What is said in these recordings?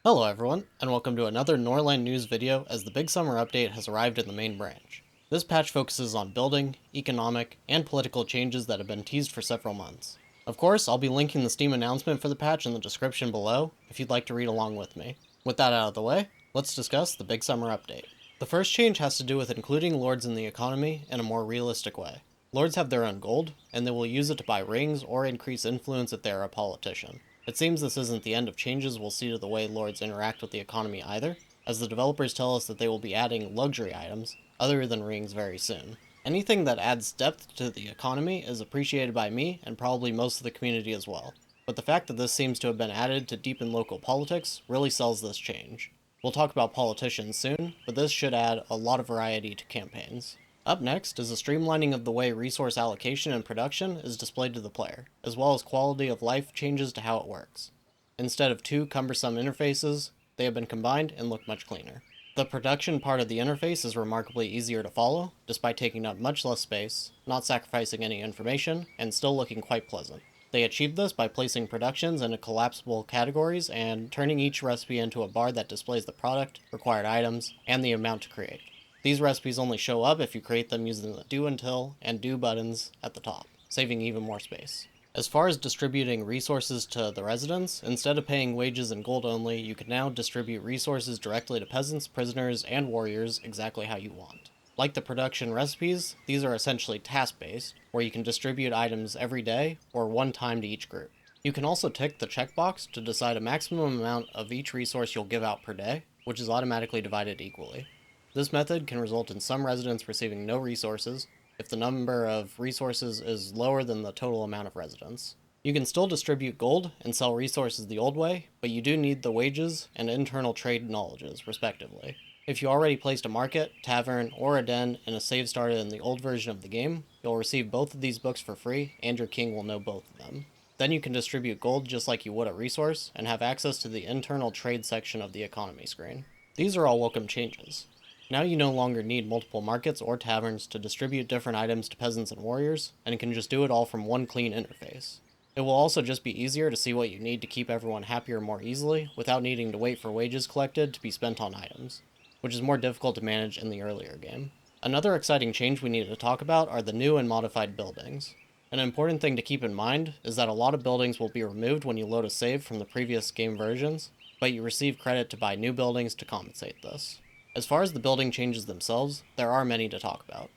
Hello everyone, and welcome to another Norland news video as the big summer update has arrived in the main branch. This patch focuses on building, economic, and political changes that have been teased for several months. Of course, I'll be linking the Steam announcement for the patch in the description below if you'd like to read along with me. With that out of the way, let's discuss the big summer update. The first change has to do with including lords in the economy in a more realistic way. Lords have their own gold, and they will use it to buy rings or increase influence if they are a politician. It seems this isn't the end of changes we'll see to the way lords interact with the economy either, as the developers tell us that they will be adding luxury items, other than rings, very soon. Anything that adds depth to the economy is appreciated by me and probably most of the community as well, but the fact that this seems to have been added to deepen local politics really sells this change. We'll talk about politicians soon, but this should add a lot of variety to campaigns. Up next is a streamlining of the way resource allocation and production is displayed to the player, as well as quality of life changes to how it works. Instead of two cumbersome interfaces, they have been combined and look much cleaner. The production part of the interface is remarkably easier to follow, despite taking up much less space, not sacrificing any information, and still looking quite pleasant. They achieved this by placing productions into collapsible categories and turning each recipe into a bar that displays the product, required items, and the amount to create. These recipes only show up if you create them using the do until and do buttons at the top, saving even more space. As far as distributing resources to the residents, instead of paying wages in gold only, you can now distribute resources directly to peasants, prisoners, and warriors exactly how you want. Like the production recipes, these are essentially task-based, where you can distribute items every day or one time to each group. You can also tick the checkbox to decide a maximum amount of each resource you'll give out per day, which is automatically divided equally. This method can result in some residents receiving no resources if the number of resources is lower than the total amount of residents. You can still distribute gold and sell resources the old way, but you do need the wages and internal trade knowledges, respectively. If you already placed a market, tavern, or a den in a save started in the old version of the game, you'll receive both of these books for free, and your king will know both of them. Then you can distribute gold just like you would a resource, and have access to the internal trade section of the economy screen. These are all welcome changes. Now you no longer need multiple markets or taverns to distribute different items to peasants and warriors, and can just do it all from one clean interface. It will also just be easier to see what you need to keep everyone happier more easily, without needing to wait for wages collected to be spent on items, which is more difficult to manage in the earlier game. Another exciting change we need to talk about are the new and modified buildings. An important thing to keep in mind is that a lot of buildings will be removed when you load a save from the previous game versions, but you receive credit to buy new buildings to compensate this. As far as the building changes themselves, there are many to talk about.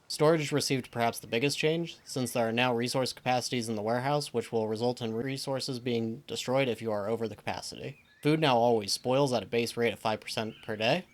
Storage received perhaps the biggest change, since there are now resource capacities in the warehouse which will result in resources being destroyed if you are over the capacity. Food now always spoils at a base rate of 5% per day,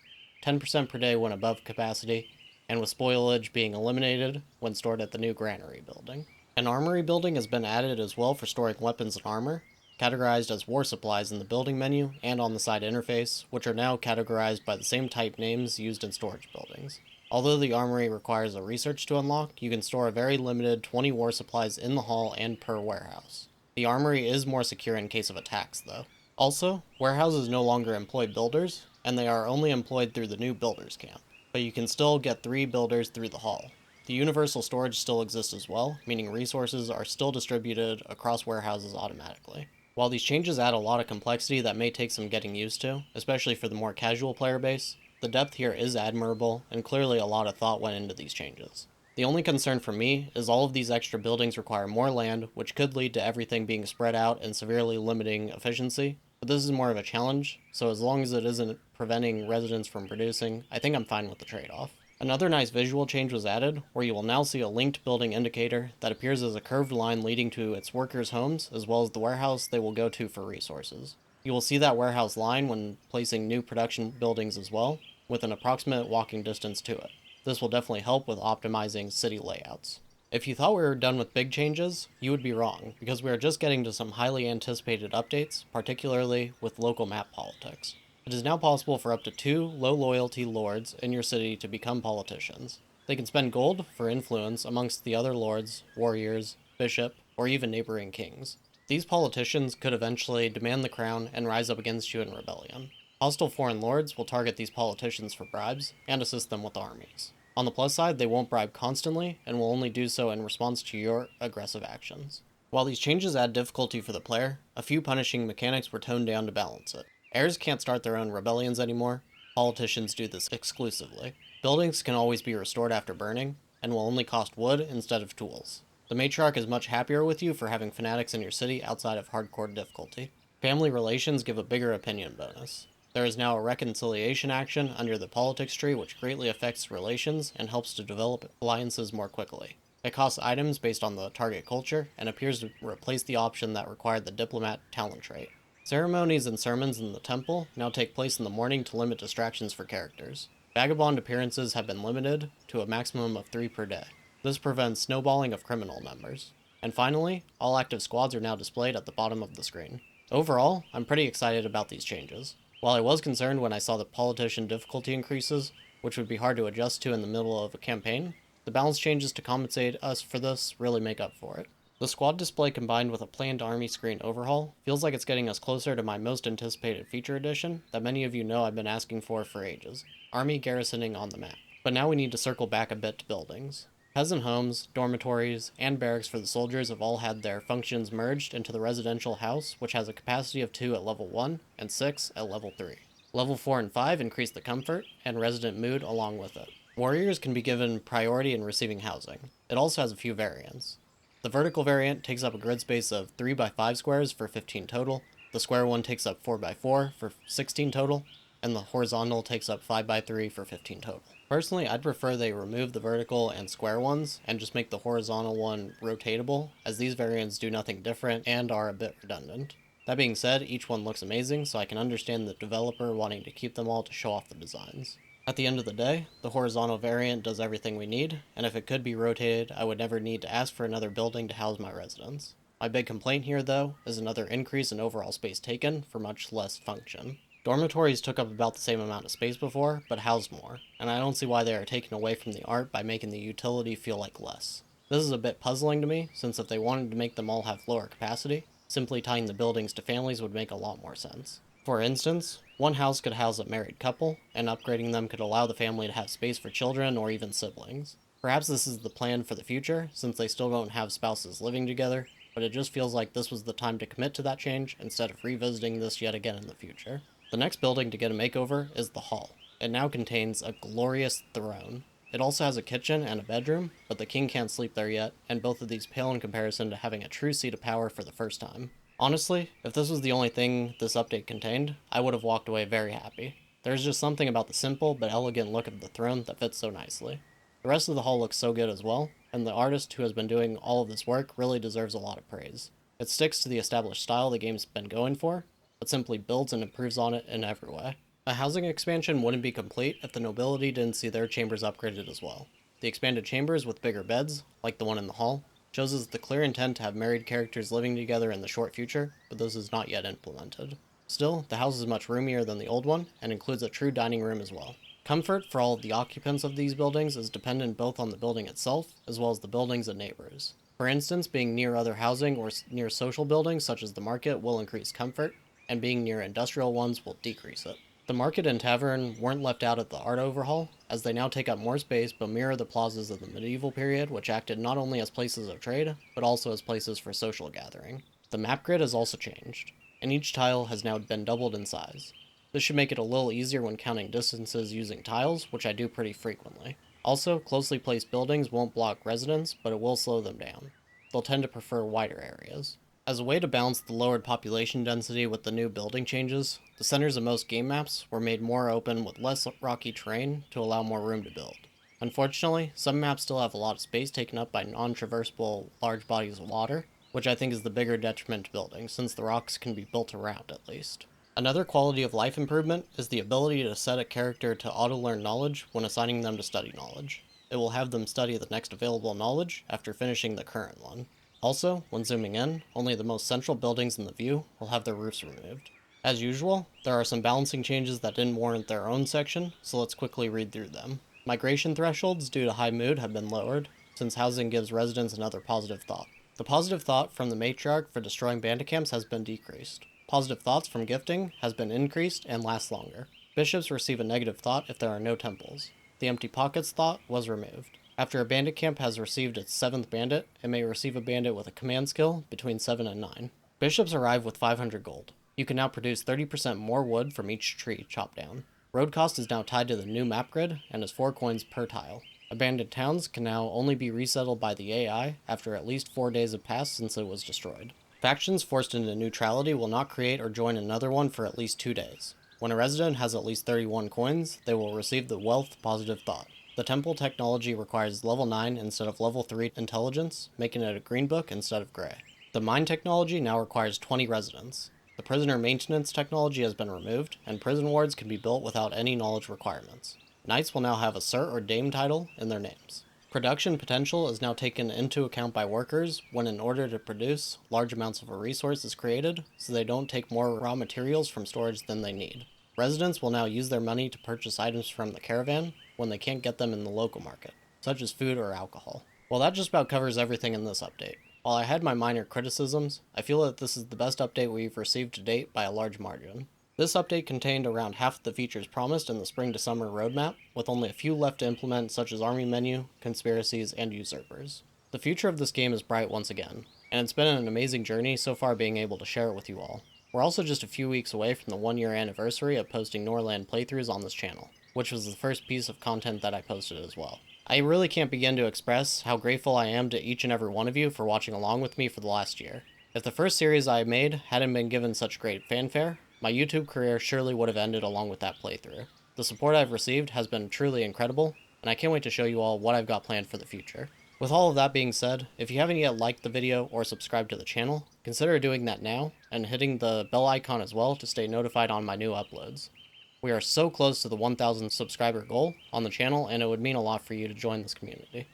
10% per day when above capacity, and with spoilage being eliminated when stored at the new granary building. An armory building has been added as well for storing weapons and armor, categorized as war supplies in the building menu and on the side interface, which are now categorized by the same type names used in storage buildings. Although the armory requires a research to unlock, you can store a very limited 20 war supplies in the hall and per warehouse. The armory is more secure in case of attacks, though. Also, warehouses no longer employ builders, and they are only employed through the new builders camp, but you can still get 3 builders through the hall. The universal storage still exists as well, meaning resources are still distributed across warehouses automatically. While these changes add a lot of complexity that may take some getting used to, especially for the more casual player base, the depth here is admirable, and clearly a lot of thought went into these changes. The only concern for me is all of these extra buildings require more land, which could lead to everything being spread out and severely limiting efficiency, but this is more of a challenge, so as long as it isn't preventing residents from producing, I think I'm fine with the trade-off. Another nice visual change was added, where you will now see a linked building indicator that appears as a curved line leading to its workers' homes, as well as the warehouse they will go to for resources. You will see that warehouse line when placing new production buildings as well, with an approximate walking distance to it. This will definitely help with optimizing city layouts. If you thought we were done with big changes, you would be wrong, because we are just getting to some highly anticipated updates, particularly with local map politics. It is now possible for up to 2 low-loyalty lords in your city to become politicians. They can spend gold for influence amongst the other lords, warriors, bishop, or even neighboring kings. These politicians could eventually demand the crown and rise up against you in rebellion. Hostile foreign lords will target these politicians for bribes and assist them with armies. On the plus side, they won't bribe constantly and will only do so in response to your aggressive actions. While these changes add difficulty for the player, a few punishing mechanics were toned down to balance it. Heirs can't start their own rebellions anymore. Politicians do this exclusively. Buildings can always be restored after burning, and will only cost wood instead of tools. The matriarch is much happier with you for having fanatics in your city outside of hardcore difficulty. Family relations give a bigger opinion bonus. There is now a reconciliation action under the politics tree which greatly affects relations and helps to develop alliances more quickly. It costs items based on the target culture and appears to replace the option that required the diplomat talent trait. Ceremonies and sermons in the temple now take place in the morning to limit distractions for characters. Vagabond appearances have been limited to a maximum of 3 per day. This prevents snowballing of criminal numbers. And finally, all active squads are now displayed at the bottom of the screen. Overall, I'm pretty excited about these changes. While I was concerned when I saw the politician difficulty increases, which would be hard to adjust to in the middle of a campaign, the balance changes to compensate us for this really make up for it. The squad display combined with a planned army screen overhaul feels like it's getting us closer to my most anticipated feature addition that many of you know I've been asking for ages, army garrisoning on the map. But now we need to circle back a bit to buildings. Peasant homes, dormitories, and barracks for the soldiers have all had their functions merged into the residential house, which has a capacity of 2 at level 1 and 6 at level 3. Level 4 and 5 increase the comfort and resident mood along with it. Warriors can be given priority in receiving housing. It also has a few variants. The vertical variant takes up a grid space of 3 by 5 squares for 15 total, the square one takes up 4 by 4 for 16 total, and the horizontal takes up 5 by 3 for 15 total. Personally, I'd prefer they remove the vertical and square ones and just make the horizontal one rotatable, as these variants do nothing different and are a bit redundant. That being said, each one looks amazing, so I can understand the developer wanting to keep them all to show off the designs. At the end of the day, the horizontal variant does everything we need, and if it could be rotated, I would never need to ask for another building to house my residents. My big complaint here, though, is another increase in overall space taken for much less function. Dormitories took up about the same amount of space before, but housed more, and I don't see why they are taken away from the art by making the utility feel like less. This is a bit puzzling to me, since if they wanted to make them all have lower capacity, simply tying the buildings to families would make a lot more sense. For instance, one house could house a married couple, and upgrading them could allow the family to have space for children or even siblings. Perhaps this is the plan for the future, since they still don't have spouses living together, but it just feels like this was the time to commit to that change instead of revisiting this yet again in the future. The next building to get a makeover is the hall. It now contains a glorious throne. It also has a kitchen and a bedroom, but the king can't sleep there yet, and both of these pale in comparison to having a true seat of power for the first time. Honestly, if this was the only thing this update contained, I would have walked away very happy. There's just something about the simple but elegant look of the throne that fits so nicely. The rest of the hall looks so good as well, and the artist who has been doing all of this work really deserves a lot of praise. It sticks to the established style the game's been going for, but simply builds and improves on it in every way. A housing expansion wouldn't be complete if the nobility didn't see their chambers upgraded as well. The expanded chambers with bigger beds, like the one in the hall, shows us the clear intent to have married characters living together in the short future, but this is not yet implemented. Still, the house is much roomier than the old one, and includes a true dining room as well. Comfort for all of the occupants of these buildings is dependent both on the building itself, as well as the buildings and neighbors. For instance, being near other housing or near social buildings such as the market will increase comfort, and being near industrial ones will decrease it. The market and tavern weren't left out at the art overhaul, as they now take up more space but mirror the plazas of the medieval period, which acted not only as places of trade, but also as places for social gathering. The map grid has also changed, and each tile has now been doubled in size. This should make it a little easier when counting distances using tiles, which I do pretty frequently. Also, closely placed buildings won't block residents, but it will slow them down. They'll tend to prefer wider areas. As a way to balance the lowered population density with the new building changes, the centers of most game maps were made more open with less rocky terrain to allow more room to build. Unfortunately, some maps still have a lot of space taken up by non-traversable large bodies of water, which I think is the bigger detriment to buildings, since the rocks can be built around at least. Another quality of life improvement is the ability to set a character to auto-learn knowledge when assigning them to study knowledge. It will have them study the next available knowledge after finishing the current one. Also, when zooming in, only the most central buildings in the view will have their roofs removed. As usual, there are some balancing changes that didn't warrant their own section, so let's quickly read through them. Migration thresholds due to high mood have been lowered, since housing gives residents another positive thought. The positive thought from the matriarch for destroying bandit camps has been decreased. Positive thoughts from gifting has been increased and lasts longer. Bishops receive a negative thought if there are no temples. The empty pockets thought was removed. After a bandit camp has received its 7th bandit, it may receive a bandit with a command skill between 7 and 9. Bishops arrive with 500 gold. You can now produce 30% more wood from each tree chopped down. Road cost is now tied to the new map grid and is 4 coins per tile. Abandoned towns can now only be resettled by the AI after at least 4 days have passed since it was destroyed. Factions forced into neutrality will not create or join another one for at least 2 days. When a resident has at least 31 coins, they will receive the Wealth Positive Thought. The temple technology requires level 9 instead of level 3 intelligence, making it a green book instead of gray. The mine technology now requires 20 residents. The prisoner maintenance technology has been removed, and prison wards can be built without any knowledge requirements. Knights will now have a Sir or Dame title in their names. Production potential is now taken into account by workers when, in order to produce, large amounts of a resource is created, so they don't take more raw materials from storage than they need. Residents will now use their money to purchase items from the caravan when they can't get them in the local market, such as food or alcohol. Well, that just about covers everything in this update. While I had my minor criticisms, I feel that this is the best update we've received to date by a large margin. This update contained around half of the features promised in the spring to summer roadmap, with only a few left to implement, such as army menu, conspiracies, and usurpers. The future of this game is bright once again, and it's been an amazing journey so far being able to share it with you all. We're also just a few weeks away from the 1-year anniversary of posting Norland playthroughs on this channel, which was the first piece of content that I posted as well. I really can't begin to express how grateful I am to each and every one of you for watching along with me for the last year. If the first series I made hadn't been given such great fanfare, my YouTube career surely would have ended along with that playthrough. The support I've received has been truly incredible, and I can't wait to show you all what I've got planned for the future. With all of that being said, if you haven't yet liked the video or subscribed to the channel, consider doing that now, and hitting the bell icon as well to stay notified on my new uploads. We are so close to the 1,000 subscriber goal on the channel, and it would mean a lot for you to join this community.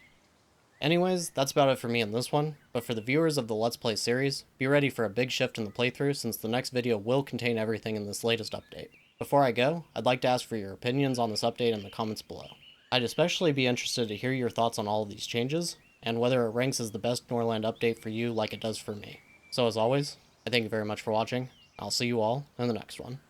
Anyways, that's about it for me in this one, but for the viewers of the Let's Play series, be ready for a big shift in the playthrough since the next video will contain everything in this latest update. Before I go, I'd like to ask for your opinions on this update in the comments below. I'd especially be interested to hear your thoughts on all of these changes, and whether it ranks as the best Norland update for you like it does for me. So as always, I thank you very much for watching, I'll see you all in the next one.